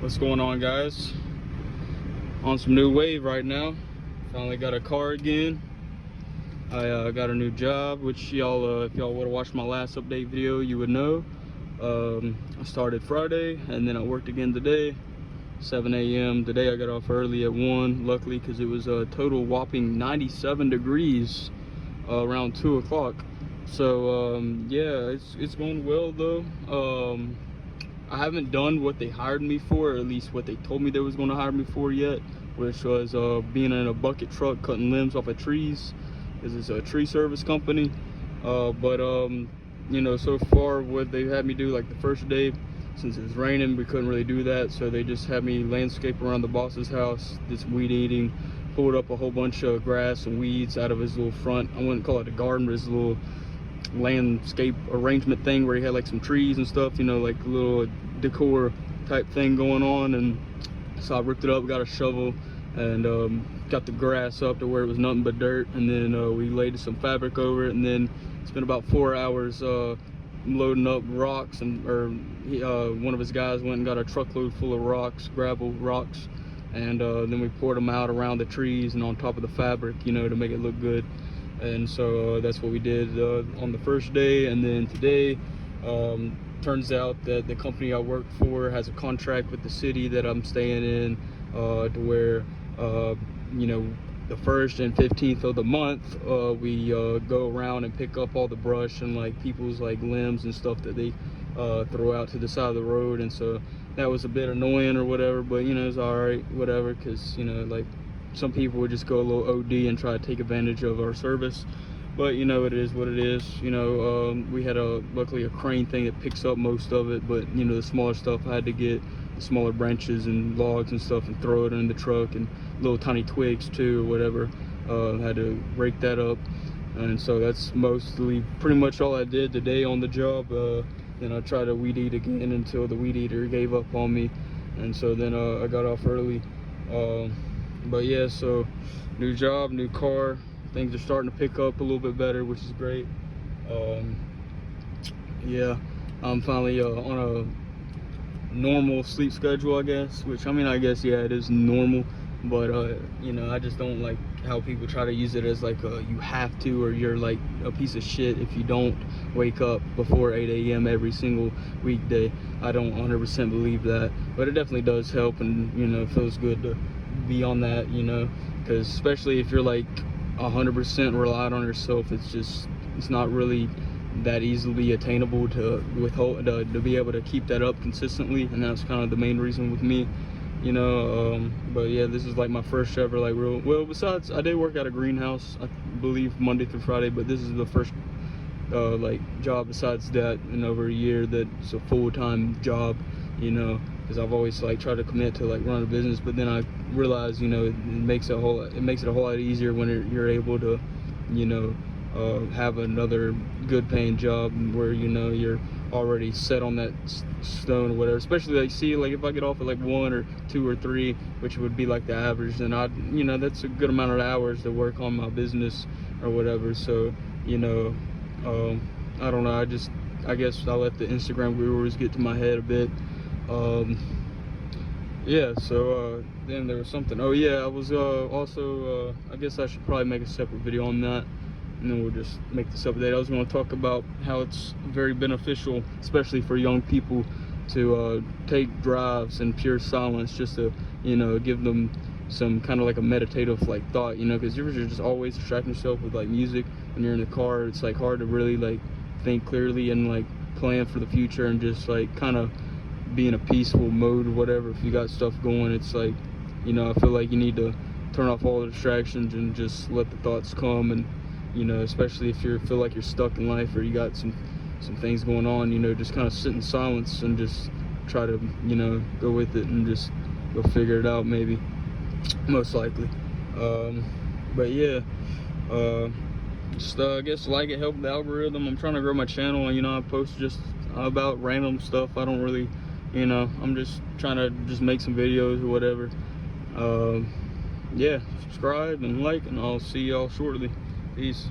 What's going on, guys? On some new wave right now. Finally got a car again. I got a new job, which y'all, if y'all would have watched my last update video, you would know. I started Friday, and then I worked again today, 7 a.m. Today I got off early at 1, luckily, because it was a total whopping 97 degrees around 2 o'clock. So yeah, it's going well though. I haven't done what they hired me for, or at least what they told me they was going to hire me for yet, which was being in a bucket truck cutting limbs off of trees, because it's a tree service company. You know, so far what they had me do, like the first day, since it was raining, we couldn't really do that, so they just had me landscape around the boss's house, did some weed eating, pulled up a whole bunch of grass and weeds out of his little front. I wouldn't call it a garden, but his little landscape arrangement thing where he had like some trees and stuff, you know, like a little decor type thing going on. And so I ripped it up, got a shovel, and got the grass up to where it was nothing but dirt, and then we laid some fabric over it, and then spent about 4 hours loading up rocks, and one of his guys went and got a truckload full of rocks, gravel rocks, and then we poured them out around the trees and on top of the fabric, you know, to make it look good. And so that's what we did on the first day. And then today, turns out that the company I work for has a contract with the city that I'm staying in, to where you know, the 1st and 15th of the month, we go around and pick up all the brush and like people's like limbs and stuff that they throw out to the side of the road. And so that was a bit annoying or whatever, but you know, it's all right, whatever, because you know, like, some people would just go a little OD and try to take advantage of our service. But you know, it is what it is. You know, we had luckily a crane thing that picks up most of it, but you know, the smaller stuff I had to get the smaller branches and logs and stuff and throw it in the truck, and little tiny twigs too or whatever. Had to rake that up. And so that's pretty much all I did today on the job. Then I tried to weed eat again until the weed eater gave up on me, and so then I got off early. But yeah, so new job, new car, things are starting to pick up a little bit better, which is great. Yeah, I'm finally on a normal sleep schedule, I guess, which, I mean, I guess, yeah, it is normal, but you know, I just don't like how people try to use it as like you have to, or you're like a piece of shit if you don't wake up before 8 a.m. every single weekday. I don't 100% believe that, but it definitely does help, and you know, it feels good to be on that, you know, because especially if you're like 100% reliant on yourself, it's not really that easily attainable to be able to keep that up consistently. And that's kind of the main reason with me, you know. But yeah, this is like my first ever like real, well, besides I did work at a greenhouse, I believe, Monday through Friday, but this is the first like job besides that in over a year that's a full-time job, you know, because I've always like tried to commit to like run a business, but then I realized, you know, it makes it a whole lot easier when you're able to, you know, have another good paying job where, you know, you're already set on that stone or whatever. Especially like, see, like if I get off at like 1 or 2 or 3, which would be like the average, then you know, that's a good amount of hours to work on my business or whatever. So, you know, I don't know, I guess I let the Instagram gurus get to my head a bit. Yeah, so then there was something. Oh yeah, I was also I guess I should probably make a separate video on that, and then we'll just make this update. I was going to talk about how it's very beneficial, especially for young people, to take drives in pure silence, just to, you know, give them some kind of like a meditative like thought, you know, because you're just always distracting yourself with like music when you're in the car. It's like hard to really like think clearly and like plan for the future and just like kind of be in a peaceful mode or whatever. If you got stuff going, it's like, you know, I feel like you need to turn off all the distractions and just let the thoughts come. And you know, especially if you feel like you're stuck in life or you got some things going on, you know, just kind of sit in silence and just try to, you know, go with it and just go figure it out, maybe, most likely. But yeah, just I guess like it, help the algorithm. I'm trying to grow my channel, and you know, I post just about random stuff. I don't really, you know, I'm just trying to just make some videos or whatever. Yeah, subscribe and like, and I'll see y'all shortly. Peace.